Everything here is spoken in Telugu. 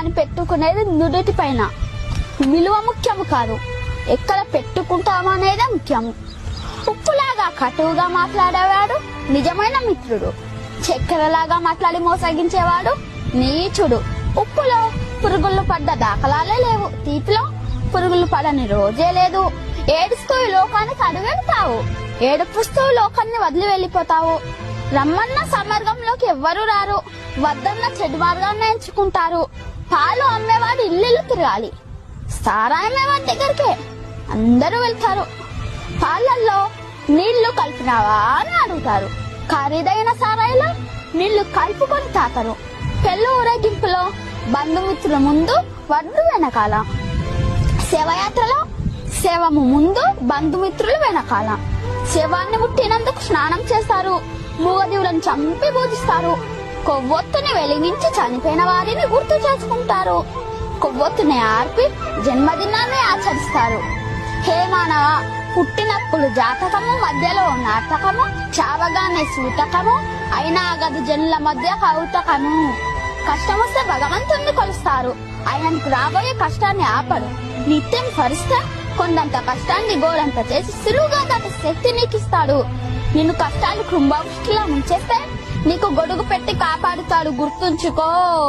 కనిపెట్టుకునేది నుదుటి పైన. విలువ ముఖ్యము కాదు, ఎక్కడ పెట్టుకుంటాము అనేదే ముఖ్యము. ఉప్పులాగా కటువుగా మాట్లాడేవాడు నిజమైన మిత్రుడు. చక్కెరలాగా మాట్లాడి మోసగించేవాడు నీచుడు. ఉప్పులో పురుగులు పడ్డ దాఖలాలే లేవు, తీపిలో పురుగులు పడని రోజే లేదు. ఏడుస్తూ ఈ లోకానికి అడుగెడతావు, ఏడుపుస్తూ లోకాన్ని వదిలి వెళ్ళిపోతావు. రమ్మన్న సమర్గంలోకి ఎవ్వరూ రారు, వద్దన్న చెడు మార్గాన్ని ఎంచుకుంటారు. పాలు అమ్మేవాడు ఇల్లు తిరగాలి, సారాయమేవాడి దగ్గరికే అందరూ వెళ్తారు. పాలల్లో నీళ్లు కలిపినావా అని అడుగుతారు, ఖరీదైన సారాయిలో నీళ్లు కలుపుకొని తాతారు. పెళ్లి ఊరేగింపులో బంధుమిత్రుల ముందు వడ్డు వెనకాల, శవయాత్రలో శవము ముందు బంధుమిత్రులు వెనకాల. శవాన్ని ముట్టినందుకు స్నానం చేస్తారు, మూగజీవులను చంపి పూజిస్తారు. కొవ్వొత్తుని వెలిగించి చనిపోయిన వారిని గుర్తు చేసుకుంటారు. కొవ్వొత్తుని ఆర్పి జన్మదినాన్ని ఆచరిస్తారు. హే మానవ, పుట్టినప్పుడు జాతకము, మధ్యలో నాటకము, చావగానే సూతకము, అయినా గదు జనుల మధ్య కౌతకము. కష్టం వస్తే భగవంతుణ్ణి కొలుస్తారు, ఆయనకు రాబోయే కష్టాన్ని ఆపడు. నిత్యం స్మరిస్తే కొండంత కష్టాన్ని గోరంత చేసి సులువుగా దాని శక్తి నీకు ఇస్తాడు. నిన్ను కష్టాలు కుంభవృష్టిలా ముంచేస్తే నీకు గొడుగు పెట్టి కాపాడుతాడు, గుర్తుంచుకో.